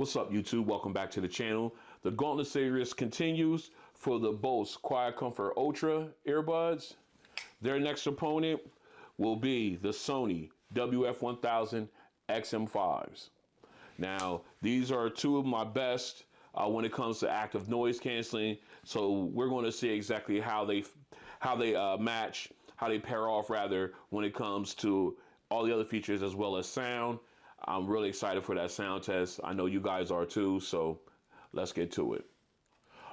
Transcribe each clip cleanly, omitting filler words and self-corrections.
What's up, YouTube? Welcome back to the channel. The Gauntlet Series continues for the Bose QuietComfort Ultra earbuds. Their next opponent will be the Sony WF-1000XM5s. Now, these are two of my best when it comes to active noise canceling. So we're going to see exactly how they match, how they pair off rather, when it comes to all the other features as well as sound. I'm really excited for that sound test. I know you guys are too, so let's get to it.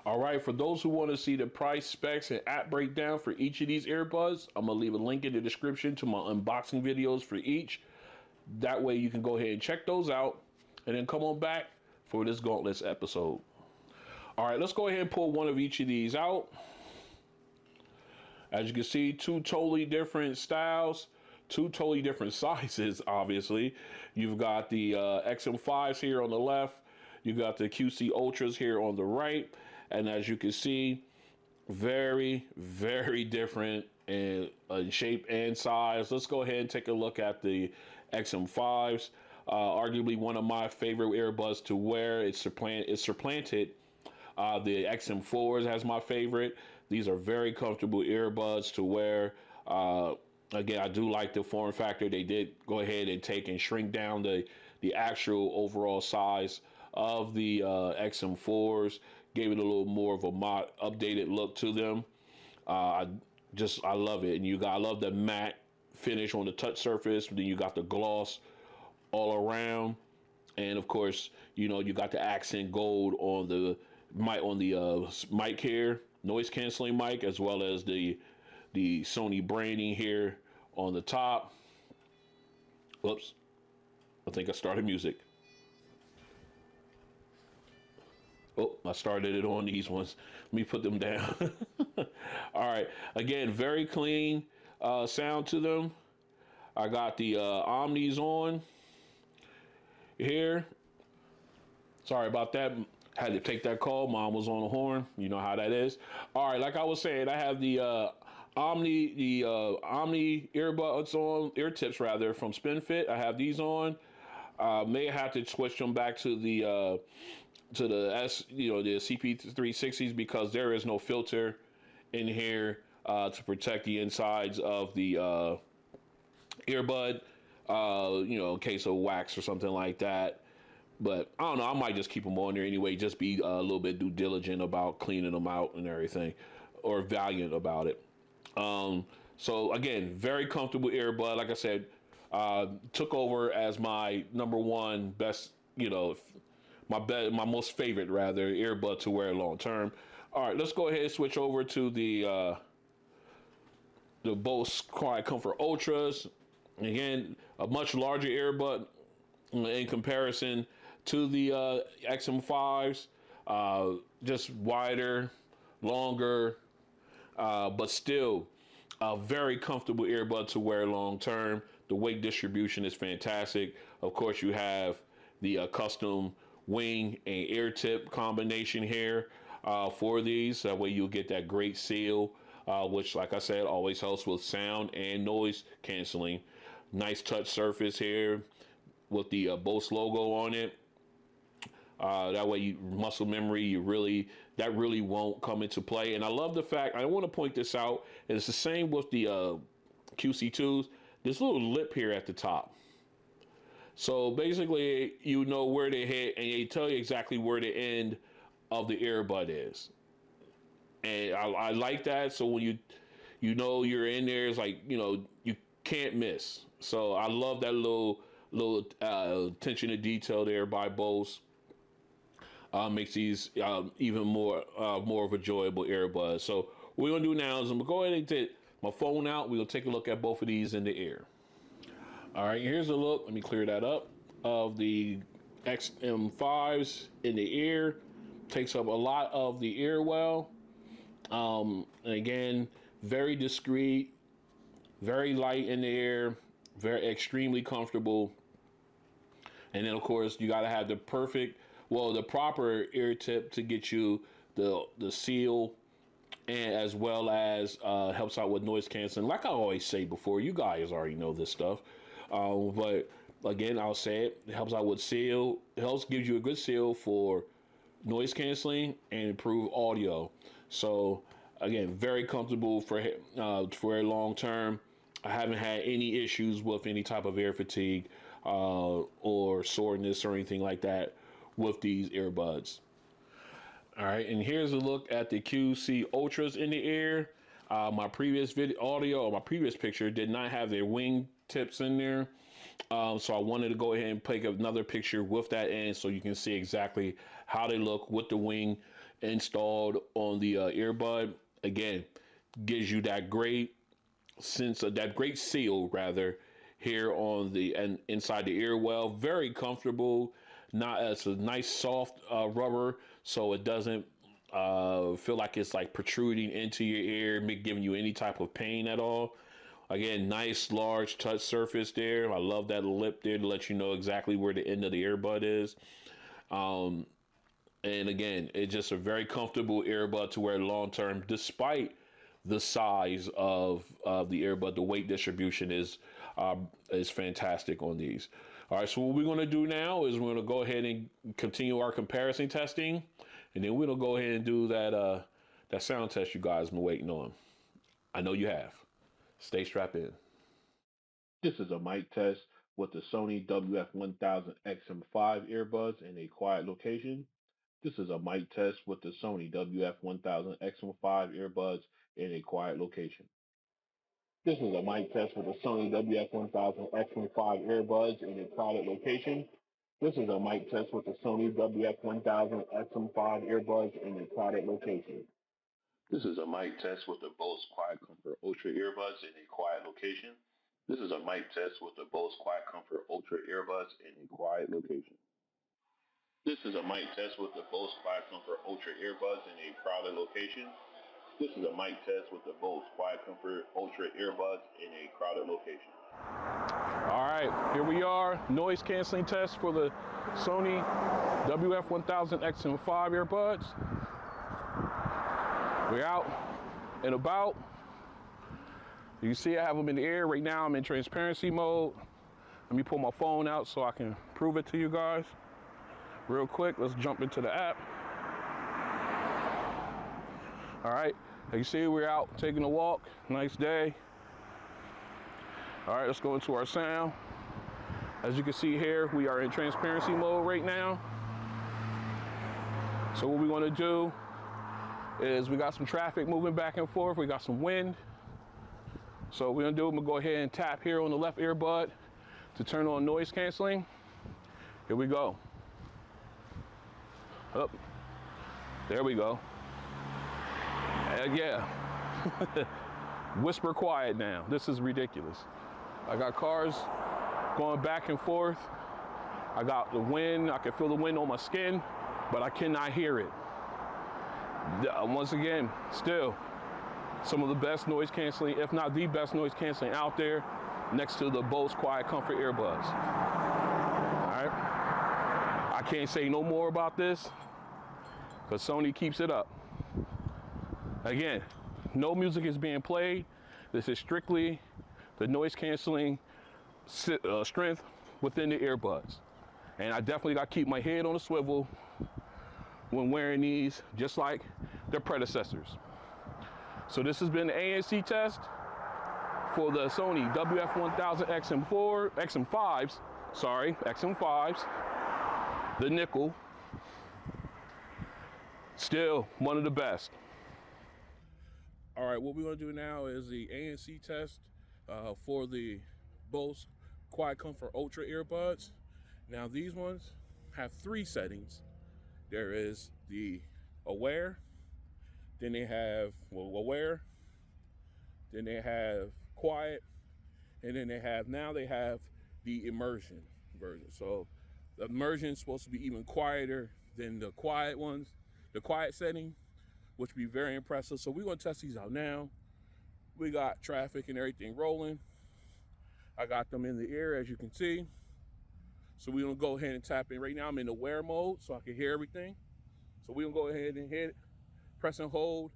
All right, for those who want to see the price, specs, and app breakdown for each of these earbuds, I'm going to leave a link in the description to my unboxing videos for each. That way you can go ahead and check those out and then come on back for this Gauntlets episode. All right, let's go ahead and pull one of each of these out. As you can see, two totally different styles. Two totally different sizes, obviously. You've got the XM5s here on the left. You've got the QC Ultras here on the right. And as you can see, very, very different in shape and size. Let's go ahead and take a look at the XM5s. Arguably one of my favorite earbuds to wear. It's supplanted the XM4s as my favorite. These are very comfortable earbuds to wear. Again, I do like the form factor. They did go ahead and take and shrink down the actual overall size of the XM4s, gave it a little more of a updated look to them. I love it. And I love the matte finish on the touch surface. Then you got the gloss all around. And of course, you got the accent gold on the mic here, noise canceling mic, as well as the Sony branding here on the top. Whoops, I think I started music. Oh, I started it on these ones. Let me put them down. All right, again, very clean sound to them. I got the Omnis on here. Sorry about that. Had to take that call. Mom was on the horn. You know how that is. All right, like I was saying, I have the Omni earbuds on, ear tips rather, from SpinFit. I have these on. May have to switch them back to the the CP360s because there is no filter in here to protect the insides of the earbud. In case of wax or something like that. But I don't know, I might just keep them on there anyway, just be a little bit due diligent about cleaning them out and everything, or valiant about it. So again, very comfortable earbud. Like I said, took over as my number one best, my most favorite rather, earbud to wear long term. All right, let's go ahead and switch over to the Bose QuietComfort Ultras. Again, a much larger earbud in comparison to the XM5s, just wider, longer, but still a very comfortable earbud to wear long term. The weight distribution is fantastic. Of course, you have the custom wing and ear tip combination here for these. That way you'll get that great seal, which, like I said, always helps with sound and noise canceling. Nice touch surface here with the Bose logo on it. That way, muscle memory, that really won't come into play. And I love the fact, I want to point this out, and it's the same with the QC2s. This little lip here at the top. So basically, you know where they hit, and they tell you exactly where the end of the earbud is. And I like that. So when you're in there, it's like, you can't miss. So I love that little attention to detail there by Bose. Makes these even more of a enjoyable earbud. So what we're gonna do now is I'm gonna go ahead and take my phone out. We'll take a look at both of these in the ear. All right, here's a look. Let me clear that up of the XM5s in the ear. Takes up a lot of the ear well. And again, very discreet, very light in the ear, very extremely comfortable. And then of course you got to have the proper ear tip to get you the seal, and as well as helps out with noise canceling. Like I always say before, you guys already know this stuff, but Again, I'll say it. It helps out with seal. It helps gives you a good seal for noise canceling and improve audio. So again, very comfortable for a long term. I haven't had any issues with any type of ear fatigue or soreness or anything like that with these earbuds. All right, and here's a look at the QC Ultras in the ear. My previous video audio or my previous picture did not have their wing tips in there. So I wanted to go ahead and take another picture with that in so you can see exactly how they look with the wing installed on the earbud. Again, gives you that great sense of that great seal rather here on the and inside the ear well. Very comfortable. Not It's a nice soft rubber, so it doesn't feel like it's like protruding into your ear, giving you any type of pain at all. Again, nice large touch surface there. I love that lip there to let you know exactly where the end of the earbud is. And again, it's just a very comfortable earbud to wear long term, despite the size of the earbud. The weight distribution is fantastic on these. All right, so what we're going to do now is we're going to go ahead and continue our comparison testing, and then we'll go ahead and do that sound test you guys been waiting on. I know you have. Stay strapped in. This is a mic test with the Sony WF-1000XM5 earbuds in a quiet location. This is a mic test with the Sony WF-1000XM5 earbuds in a quiet location. This is a mic test with the Sony WF-1000XM5 earbuds in a crowded location. This is a mic test with the Sony WF-1000XM5 earbuds in a crowded location. This is a mic test with the Bose QuietComfort Ultra earbuds in a quiet location. This is a mic test with the Bose QuietComfort Ultra earbuds in a quiet location. This is a mic test with the Bose QuietComfort Ultra earbuds in a crowded location. This is a mic test with the Bose QuietComfort Ultra earbuds in a crowded location. All right, here we are. Noise canceling test for the Sony WF-1000XM5 earbuds. We're out and about. You see I have them in the air. Right now I'm in transparency mode. Let me pull my phone out so I can prove it to you guys. Real quick, let's jump into the app. All right, you see we're out taking a walk. Nice day. All right, let's go into our sound. As you can see here, we are in transparency mode right now. So what we're gonna do is we got some traffic moving back and forth. We got some wind. So what we're gonna do, I'm gonna go ahead and tap here on the left earbud to turn on noise canceling. Here we go. Up. There we go. Yeah. Whisper quiet now. This is ridiculous. I got cars going back and forth. I got the wind. I can feel the wind on my skin, but I cannot hear it. Once again, still some of the best noise canceling, if not the best noise canceling out there, next to the Bose QuietComfort earbuds. All right. I can't say no more about this because Sony keeps it up. Again, no music is being played. This is strictly the noise canceling strength within the earbuds. And I definitely got to keep my head on a swivel when wearing these, just like their predecessors. So this has been the ANC test for the Sony WF-1000XM5s, the nickel. Still one of the best. All right, what we're gonna do now is the ANC test for the Bose QuietComfort Ultra earbuds. Now these ones have 3 settings. There is the aware, then they have aware, then they have quiet, and then they have the immersion version. So the immersion is supposed to be even quieter than the quiet ones, the quiet setting, which would be very impressive. So we're gonna test these out now. We got traffic and everything rolling. I got them in the ear, as you can see. So we're gonna go ahead and tap in. Right now I'm in aware mode so I can hear everything. So we're gonna go ahead and hit, press and hold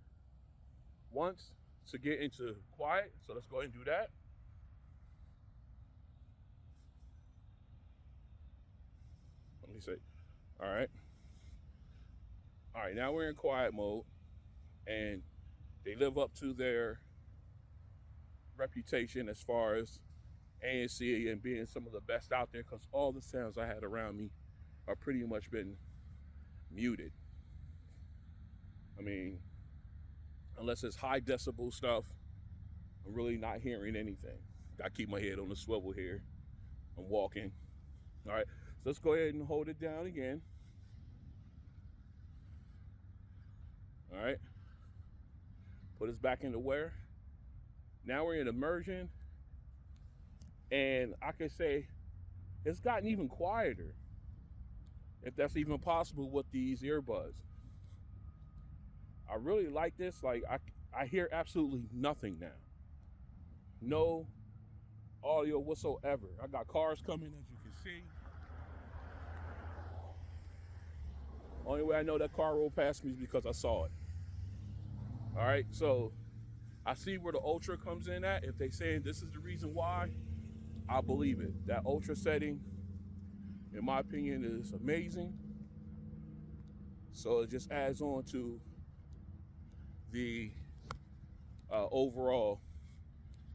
once to get into quiet. So let's go ahead and do that. Let me see. All right. All right, now we're in quiet mode, and they live up to their reputation as far as ANC and being some of the best out there, because all the sounds I had around me are pretty much been muted. I mean, unless it's high decibel stuff, I'm really not hearing anything. I keep my head on the swivel here. I'm walking. All right, so let's go ahead and hold it down again. All right, put us back into where? Now we're in immersion, and I can say it's gotten even quieter, if that's even possible with these earbuds. I really like this. Like, I hear absolutely nothing now. No audio whatsoever. I got cars coming, as you can see. Only way I know that car rolled past me is because I saw it. All right, so I see where the Ultra comes in at. If they saying this is the reason why, I believe it. That Ultra setting, in my opinion, is amazing. So it just adds on to the overall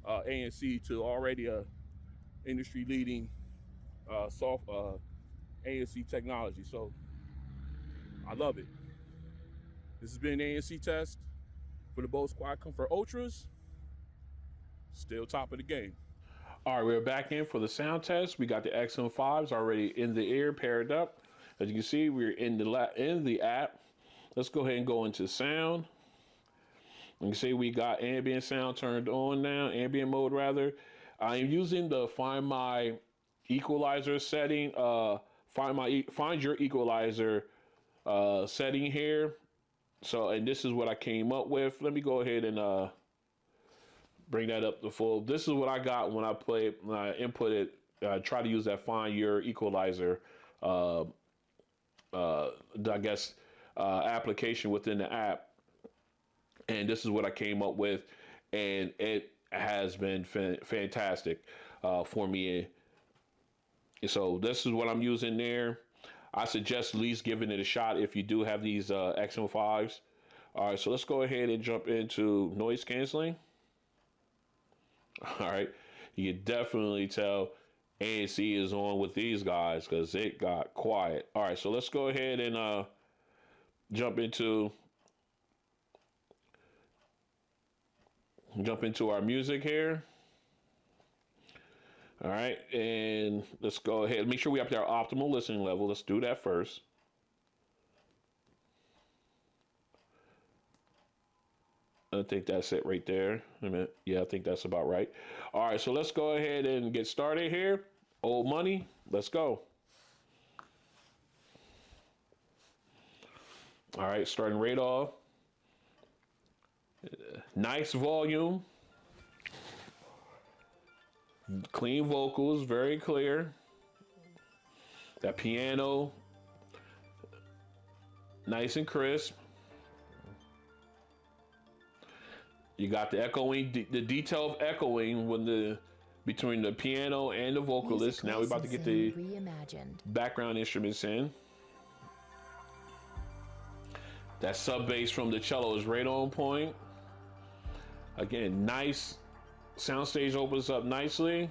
ANC to already a industry-leading soft ANC technology. So I love it. This has been ANC Test for the Bose QuietComfort Ultras. Still top of the game. All right, we're back in for the sound test. We got the XM5s already in the ear, paired up. As you can see, we're in the app. Let's go ahead and go into sound. You can see we got ambient sound turned on now, ambient mode rather. I am using the Find My Equalizer setting. Find your equalizer setting here. So, and this is what I came up with. Let me go ahead and bring that up to full. This is what I got when I inputted, try to use that Find Your Equalizer, application within the app. And this is what I came up with, and it has been fantastic for me. So this is what I'm using there. I suggest at least giving it a shot if you do have these XM5s. All right, so let's go ahead and jump into noise canceling. All right, you can definitely tell ANC is on with these guys because it got quiet. All right, so let's go ahead and jump into our music here. All right, and let's go ahead. Make sure we have our optimal listening level. Let's do that first. I think that's it right there. Wait a minute. Yeah, I think that's about right. All right, so let's go ahead and get started here. Old money, let's go. All right, starting right off. Nice volume. Clean vocals, very clear. That piano, nice and crisp. You got the echoing, the detail of echoing between the piano and the vocalist. Now we're about to get the background instruments in. That sub bass from the cello is right on point. Again, nice. Soundstage opens up nicely.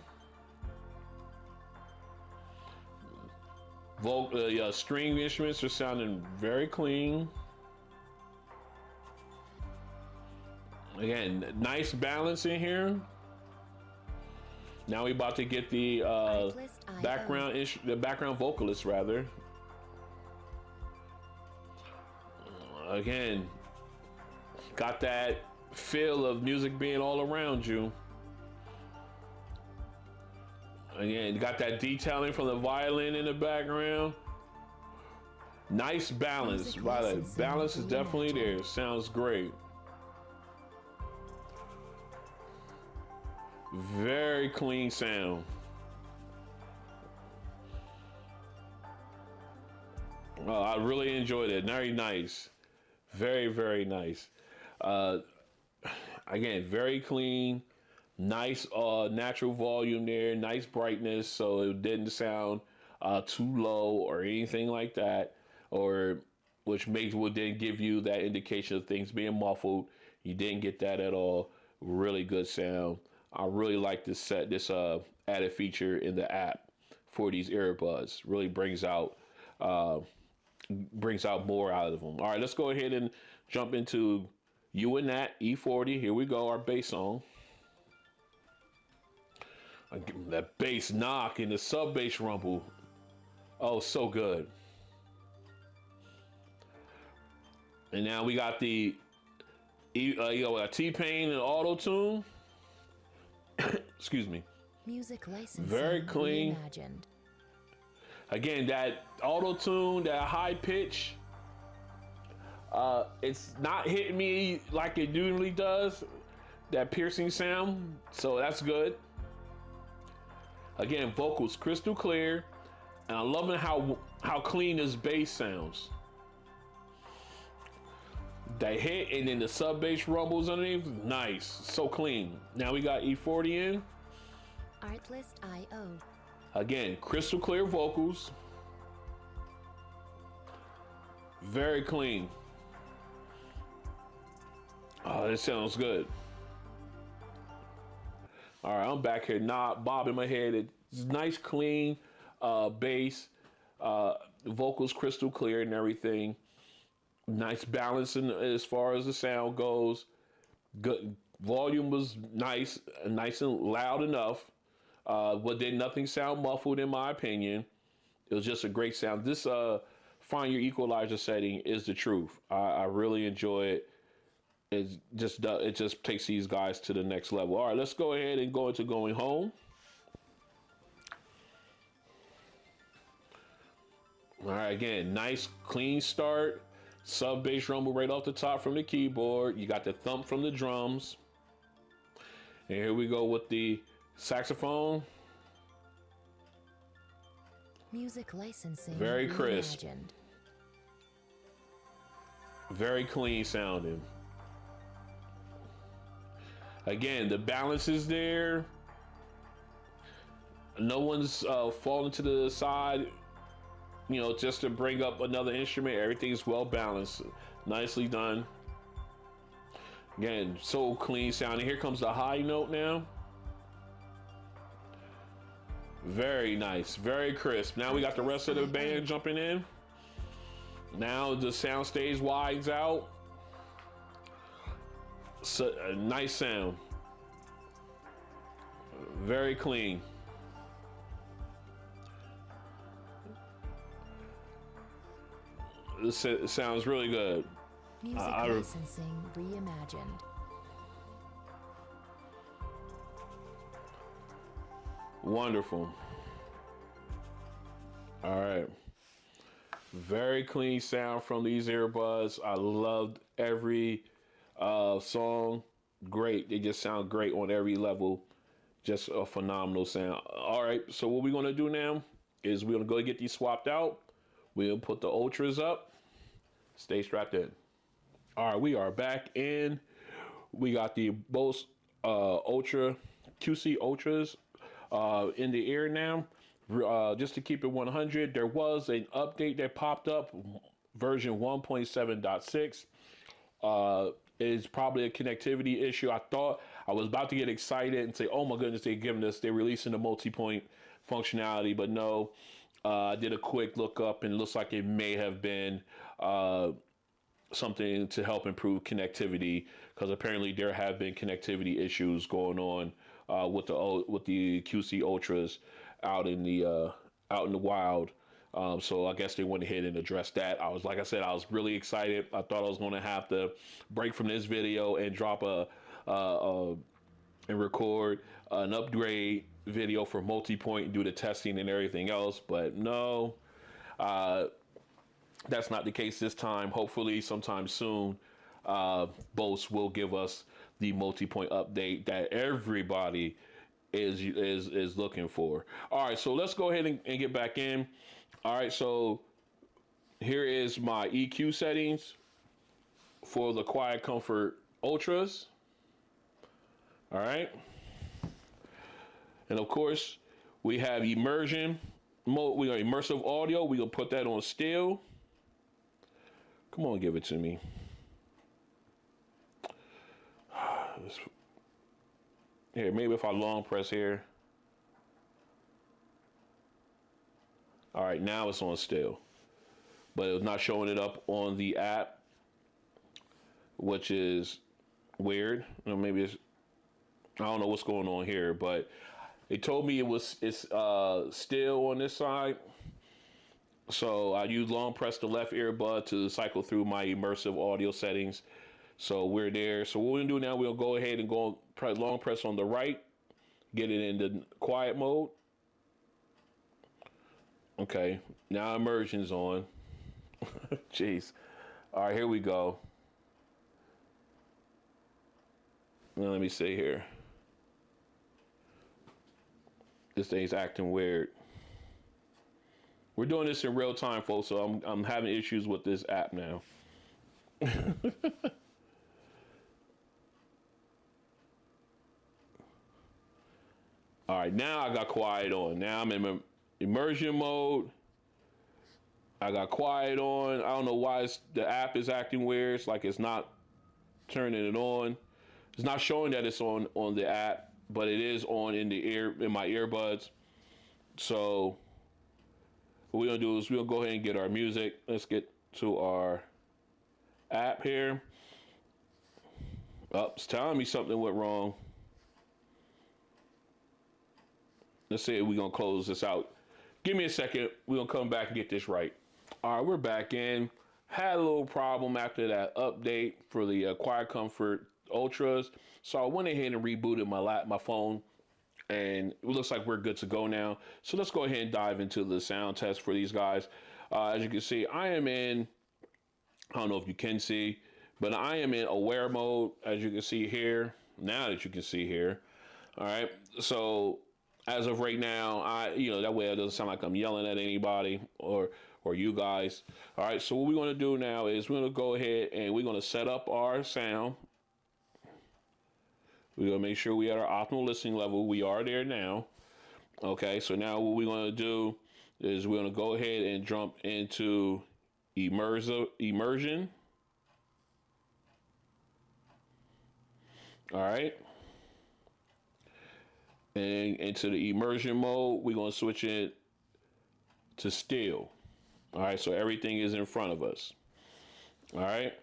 String instruments are sounding very clean. Again, nice balance in here. Now we're about to get the background vocalist rather. Again, got that feel of music being all around you. Again, got that detailing from the violin in the background. Nice balance. Wow, that balance is definitely there. Sounds great. Very clean sound. I really enjoyed it. Very nice. Very, very nice. Again, very clean. Nice natural volume there. Nice brightness, so it didn't sound too low or anything like that, or which would then give you that indication of things being muffled. You didn't get that at all. Really good sound. I really like this added feature in the app for these earbuds. Really brings out more out of them. All right, let's go ahead and jump into You and That E40. Here we go, our bass song. That bass knock and the sub bass rumble. Oh, so good. And now we got the T-Pain and auto tune. Excuse me. Music licensing Very clean. reimagined. Again, that auto tune, that high pitch, it's not hitting me like it usually does. That piercing sound, so that's good. Again, vocals crystal clear, and I'm loving how clean this bass sounds. That hit and then the sub bass rumbles underneath, nice, so clean. Now we got E40 in. Artlist.io. Again, crystal clear vocals. Very clean. Oh, this sounds good. All right, I'm back here, bobbing my head. It's nice, clean bass. Vocals crystal clear and everything. Nice balance as far as the sound goes. Good volume was nice and loud enough. But did nothing sound muffled in my opinion. It was just a great sound. This find your equalizer setting is the truth. I really enjoy it. It just takes these guys to the next level. All right, let's go ahead and go into Going Home. All right, again, nice clean start. Sub bass rumble right off the top from the keyboard. You got the thump from the drums. And here we go with the saxophone. Music licensing Very crisp. reimagined. Very clean sounding. Again, the balance is there. No one's falling to the side, just to bring up another instrument. Everything's well balanced. Nicely done. Again, so clean sounding. Here comes the high note now. Very nice, very crisp. Now we got the rest of the band jumping in. Now the sound stage widens out. So, a nice sound. Very clean. This sounds really good. Music licensing reimagined. Wonderful. All right. Very clean sound from these earbuds. I loved every song. Great. They just sound great on every level. Just a phenomenal sound. All right. So what we're going to do now is we're going to go get these swapped out. We'll put the Ultras up. Stay strapped in. All right. We are back in. We got the Bose QC Ultras in the ear now. Just to keep it 100, there was an update that popped up, version 1.7.6. It's probably a connectivity issue. I thought I was about to get excited and say, oh my goodness, they're releasing the multi-point functionality, but no. I did a quick look up and it looks like it may have been something to help improve connectivity, because apparently there have been connectivity issues going on with the QC Ultras out in the wild. So I guess they went ahead and addressed that. I was really excited. I thought I was going to have to break from this video and drop and record an upgrade video for multi-point and do the testing and everything else, but no, that's not the case this time. Hopefully sometime soon, Bose will give us the multi-point update that everybody is looking for. All right, so let's go ahead and get back in. All right, so here is my EQ settings for the QuietComfort Ultras. All right. And of course, we have immersion mode, we got immersive audio. We're gonna put that on still. Come on, give it to me. Here, maybe if I long press here. All right, now it's on still, but it's not showing it up on the app, which is weird. You know, maybe it's, I don't know what's going on here, but they told me it's still on this side. So I use long press the left earbud to cycle through my immersive audio settings. So we're there. So what we're gonna do now, we'll go ahead and go long press on the right, get it into quiet mode. Okay, now immersion's on. Jeez. All right, here we go. Now let me see here. This thing's acting weird. We're doing this in real time, folks, so I'm having issues with this app now. All right, now I got quiet on. Now I'm in immersion mode. I got quiet on. I don't know why the app is acting weird. It's like it's not turning it on. It's not showing that it's on the app, but it is on in my earbuds. So what we're gonna do is we'll go ahead and get our music. Let's get to our app here. Oh, it's telling me something went wrong. Let's see if we're gonna close this out. Give me a second. We're gonna come back and get this right. All right, we're back in. Had a little problem after that update for the QuietComfort Ultras. So I went ahead and rebooted my phone, and it looks like we're good to go now. So let's go ahead and dive into the sound test for these guys. As you can see, I am in, I don't know if you can see, but I am in aware mode, as you can see here, now that you can see here. All right, so as of right now, that way it doesn't sound like I'm yelling at anybody or you guys. All right, so what we're gonna do now is we're gonna go ahead and we're gonna set up our sound. We're gonna make sure we at our optimal listening level. We are there now. Okay, so now what we're gonna do is we're gonna go ahead and jump into immersion. All right. And into the immersion mode, we're gonna switch it to still. All right, so everything is in front of us. All right.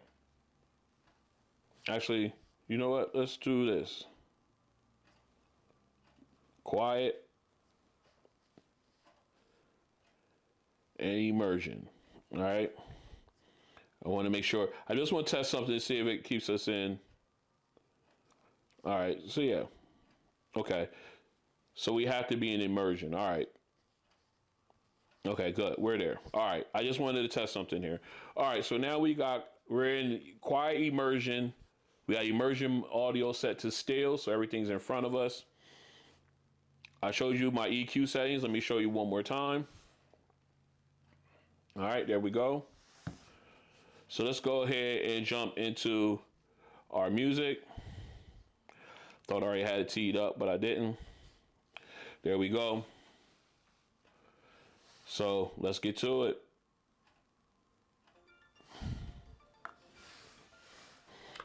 Actually, you know what? Let's do this. Quiet and immersion. All right. I want to make sure. I just want to test something to see if it keeps us in. All right. So yeah. Okay. So we have to be in immersion. All right. Okay, good. We're there. All right. I just wanted to test something here. All right. So now we're in quiet immersion. We got immersion audio set to still, so everything's in front of us. I showed you my EQ settings. Let me show you one more time. All right, there we go. So let's go ahead and jump into our music. Thought I already had it teed up, but I didn't. There we go. So let's get to it.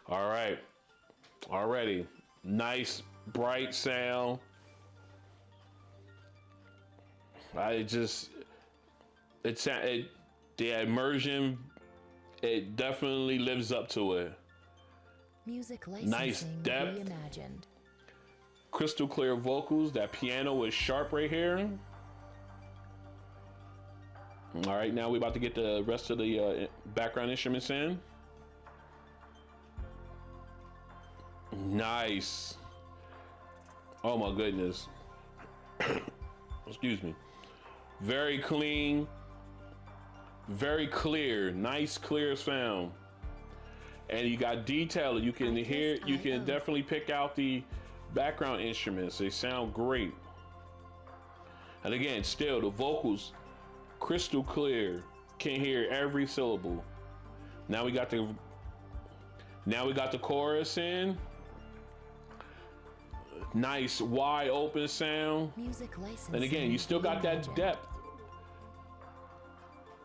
All right. Already. Nice, bright sound. The immersion, it definitely lives up to it. Music licensing Nice depth. reimagined. Crystal clear vocals. That piano is sharp right here. All right, now we're about to get the rest of the background instruments in. Nice. Oh my goodness. Excuse me. Very clean. Very clear. Nice, clear sound. And you got detail. You can hear, you can definitely pick out the background instruments. They sound great. And again, still the vocals, crystal clear. Can hear every syllable. Now we got the chorus in. Nice wide open sound. Music licensing And again, you still got that reimagined. depth.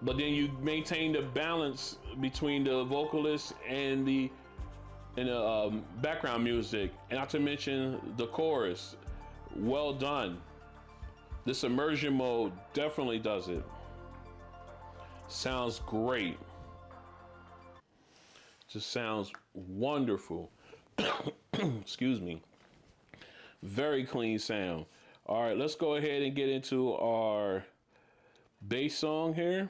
but then you maintain the balance between the vocalist and the background music, and not to mention the chorus. Well done. This immersion mode definitely does it. Sounds great. Just sounds wonderful. Excuse me. Very clean sound. All right, let's go ahead and get into our bass song here.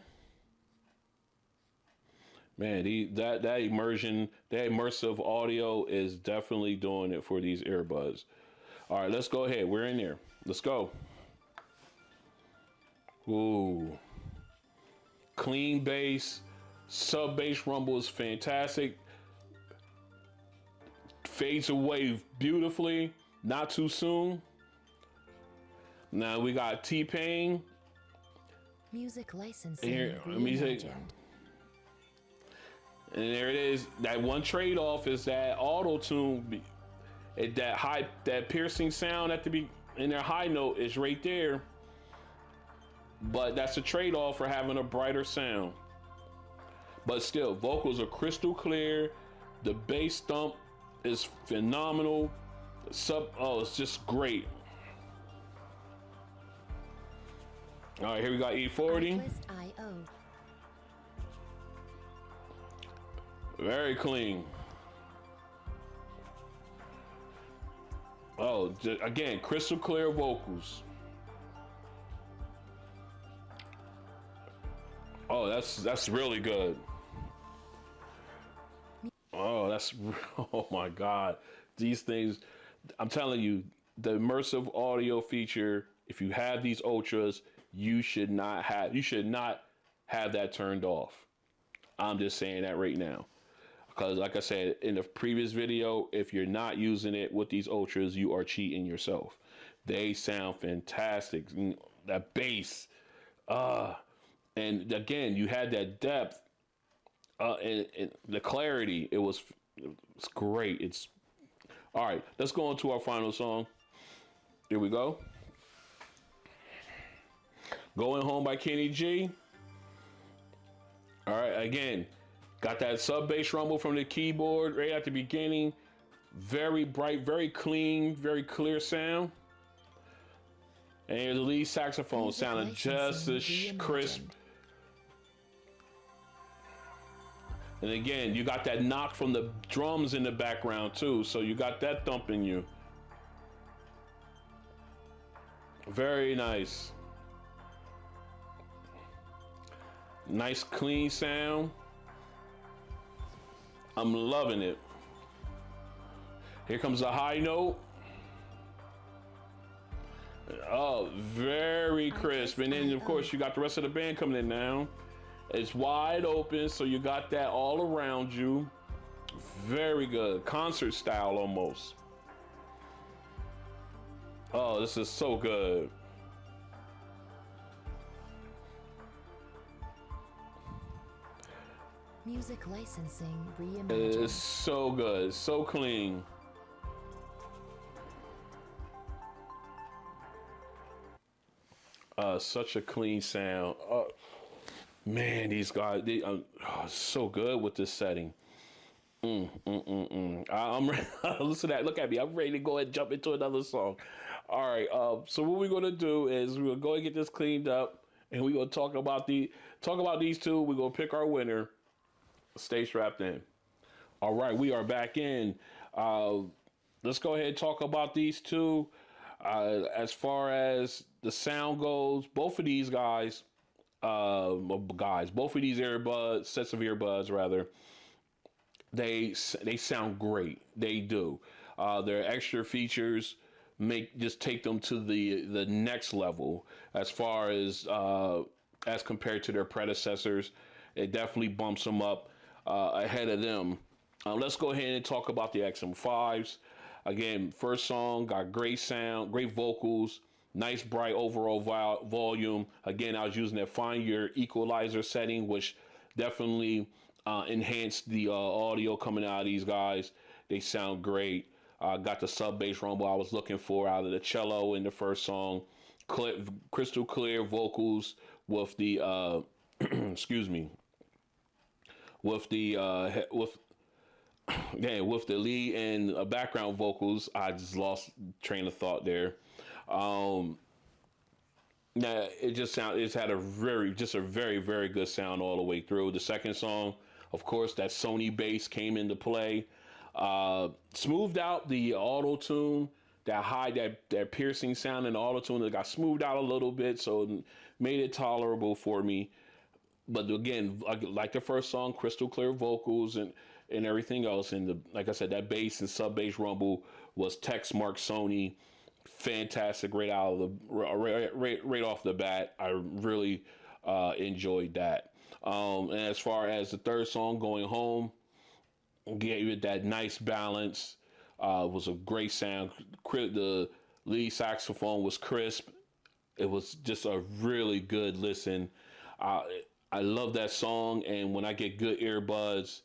Man, that immersion, that immersive audio is definitely doing it for these earbuds. All right, let's go ahead. We're in there. Let's go. Ooh. Clean bass. Sub bass rumble is fantastic. Fades away beautifully. Not too soon. Now we got T-Pain. Music licensing Here, reimagined. And there it is. That one trade-off is that auto-tune. That piercing sound at the in their high note is right there. But that's a trade-off for having a brighter sound. But still, vocals are crystal clear. The bass thump is phenomenal. It's just great. All right, here we got E40. Very clean. Oh, again, crystal clear vocals. Oh, that's really good. Oh my God. These things, I'm telling you, the immersive audio feature, if you have these Ultras, you should not have that turned off. I'm just saying that right now. Because like I said in the previous video, if you're not using it with these Ultras, you are cheating yourself. They sound fantastic. That bass, and again, you had that depth, and the clarity. It's great. It's all right. Let's go on to our final song. Here we go. Going Home by Kenny G. All right, again, got that sub bass rumble from the keyboard right at the beginning. Very bright, very clean, very clear sound. And the lead saxophone sounded just as crisp. And again, you got that knock from the drums in the background too, so you got that thumping you. Very nice. Nice clean sound. I'm loving it. Here comes a high note. Oh, very crisp. And then of course you got the rest of the band coming in now. It's wide open, so you got that all around you. Very good. Concert style almost. Oh, this is so good. Music licensing reimagined. It's so good, so clean. Such a clean sound. Man, these guys, so good with this setting. I'm listen to that. Look at me. I'm ready to go and jump into another song. All right. So what we're gonna do is we're gonna go and get this cleaned up, and we're gonna talk about these two. We're gonna pick our winner. Stay strapped in. All right, we are back in. Let's go ahead and talk about these two. As far as the sound goes, both of these guys, both of these earbuds, sets of earbuds rather, they sound great. They do. Their extra features just take them to the next level as far as compared to their predecessors. It definitely bumps them up ahead of them. Let's go ahead and talk about the XM5s. Again, first song got great sound, great vocals, nice bright overall volume. Again, I was using that find your equalizer setting, which definitely enhanced the audio coming out of these guys. They sound great. Got the sub bass rumble I was looking for out of the cello in the first song. Crystal clear vocals with the excuse me, with the with the lead and background vocals. I just lost train of thought there. Now it's had a very, very good sound all the way through. The second song, of course, that Sony bass came into play, smoothed out the auto tune, that piercing sound in the auto tune that got smoothed out a little bit, so it made it tolerable for me. But again, like the first song, crystal clear vocals and everything else, and like I said, that bass and sub bass rumble was text mark Sony. Fantastic, right off the bat. I really enjoyed that. And as far as the third song, Going Home, gave it that nice balance. Was a great sound. The lead saxophone was crisp. It was just a really good listen. I love that song, and when I get good earbuds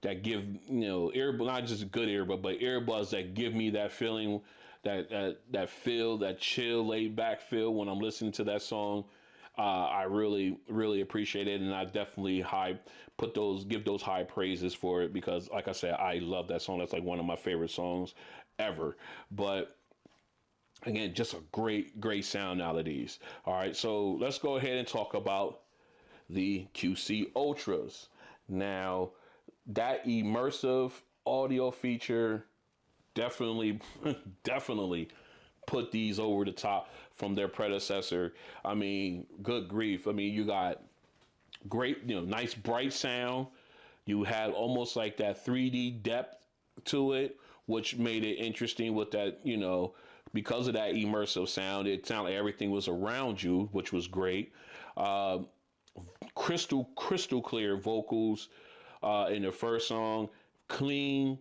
that give, not just good earbud, but earbuds that give me that feeling, that feel, that chill, laid back feel when I'm listening to that song, I really, really appreciate it, and I definitely give those high praises for it, because, like I said, I love that song. That's like one of my favorite songs ever. But again, just a great, great sound out of these. All right, so let's go ahead and talk about the QC Ultras. Now, that immersive audio feature definitely put these over the top from their predecessor. I mean, good grief. I mean, you got great, nice bright sound. You had almost like that 3D depth to it, which made it interesting with that, because of that immersive sound. It sounded like everything was around you, which was great. Crystal clear vocals in the first song, clean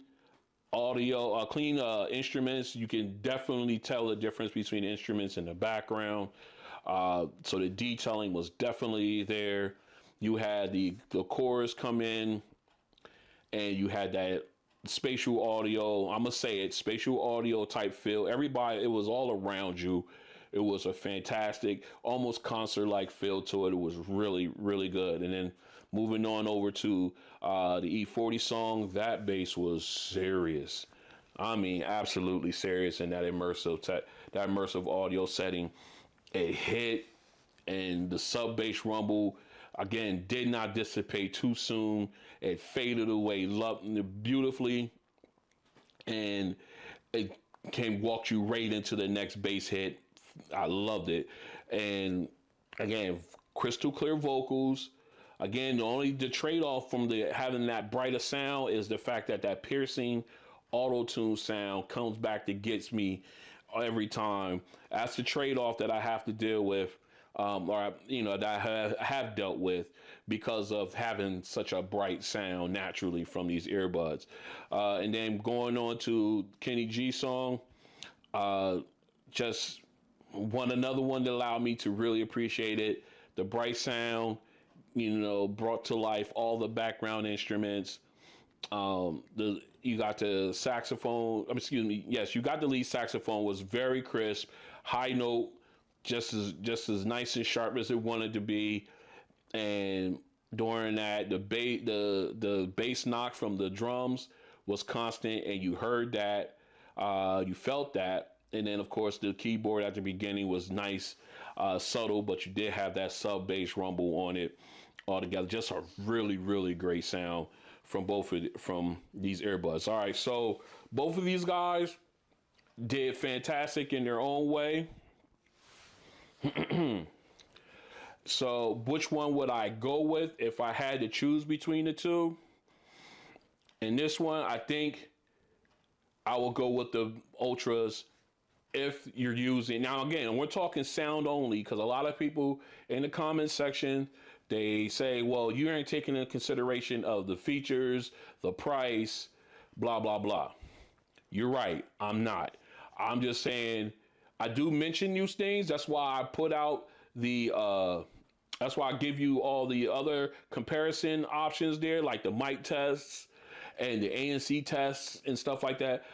audio, clean instruments. You can definitely tell the difference between instruments in the background. So the detailing was definitely there. You had the chorus come in, and you had that spatial audio. I'm gonna say it, spatial audio type feel. Everybody, it was all around you. It was a fantastic, almost concert-like feel to it. It was really, really good. And then moving on over to the E40 song, that bass was serious. I mean, absolutely serious in that immersive audio setting. It hit, and the sub bass rumble again did not dissipate too soon. It faded away beautifully, and it walked you right into the next bass hit. I loved it. And again, crystal clear vocals. Again, the trade-off from having that brighter sound is the fact that piercing auto-tune sound comes back that gets me every time. That's the trade-off that I have to deal with, that I have dealt with because of having such a bright sound naturally from these earbuds. And then going on to Kenny G song, just another one that allowed me to really appreciate it. The bright sound, brought to life all the background instruments. You got the saxophone. Yes, you got the lead saxophone, was very crisp, high note, just as nice and sharp as it wanted to be. And during that, the bass knock from the drums was constant, and you heard that, you felt that. And then, of course, the keyboard at the beginning was nice, subtle, but you did have that sub bass rumble on it altogether. Just a really, really great sound from from these earbuds. All right, so both of these guys did fantastic in their own way. So which one would I go with if I had to choose between the two? In this one, I think I will go with the Ultras. If you're using, now again, we're talking sound only, because a lot of people in the comment section, they say, well, you ain't taking into consideration of the features, the price, blah, blah, blah. You're right. I'm not. I'm just saying, I do mention these things. That's why I put out that's why I give you all the other comparison options there, like the mic tests and the ANC tests and stuff like that.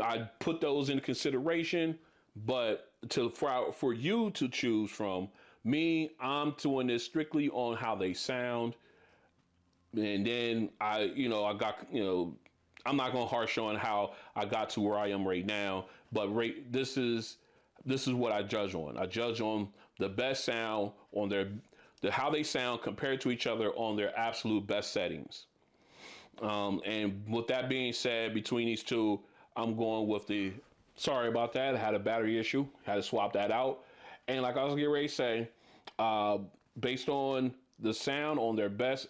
I put those into consideration, but for you to choose from, I'm doing this strictly on how they sound. And then I got, I'm not going to harsh on how I got to where I am right now, but this is what I judge on. I judge on the best sound on how they sound compared to each other on their absolute best settings. And with that being said, between these two, I'm going with sorry about that. I had a battery issue, had to swap that out. And like I was getting ready to say, based on the sound on their best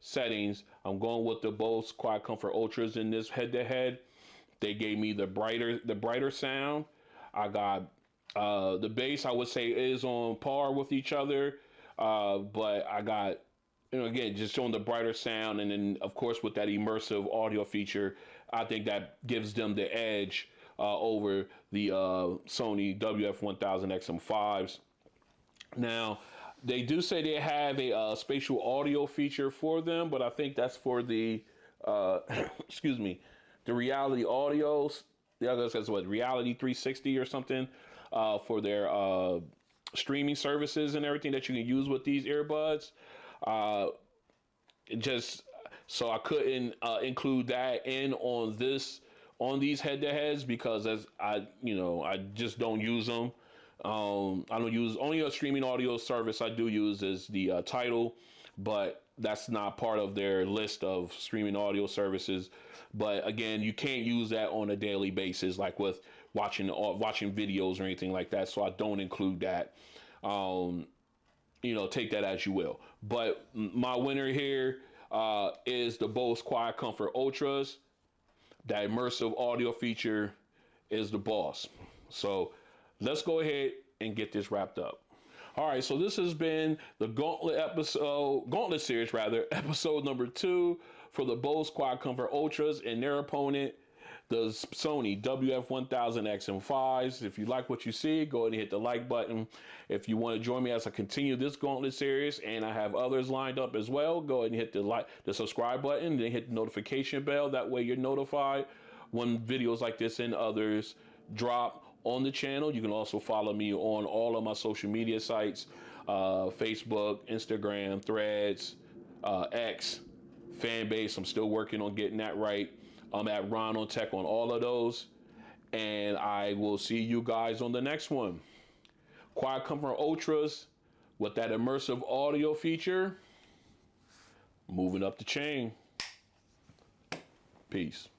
settings, I'm going with the Bose QuietComfort Ultras in this head-to-head. They gave me the brighter sound. I got the bass, I would say, is on par with each other, but I got, again, just showing the brighter sound, and then of course with that immersive audio feature, I think that gives them the edge over the Sony WF-1000XM5s. Now, they do say they have a spatial audio feature for them, but I think that's for the excuse me, the Reality Audios. The other says what, Reality 360 or something, for their streaming services and everything that you can use with these earbuds. Just so I couldn't include that in on these head-to-heads, because I just don't use them. I don't use, only a streaming audio service I do use is the Tidal, but that's not part of their list of streaming audio services. But again, you can't use that on a daily basis, like with watching videos or anything like that. So I don't include that. Take that as you will. But my winner here is the Bose QuietComfort Ultras. That immersive audio feature is the boss. So let's go ahead and get this wrapped up. All right, so this has been the Gauntlet Series, episode number 2 for the Bose QuietComfort Ultras and their opponent, the Sony WF-1000XM5s. If you like what you see, go ahead and hit the like button. If you want to join me as I continue this Gauntlet Series, and I have others lined up as well, go ahead and hit the subscribe button, then hit the notification bell. That way you're notified when videos like this and others drop on the channel. You can also follow me on all of my social media sites, Facebook, Instagram, Threads, X, Fanbase. I'm still working on getting that right. I'm at Ron on Tech on all of those. And I will see you guys on the next one. QuietComfort Ultras with that immersive audio feature. Moving up the chain. Peace.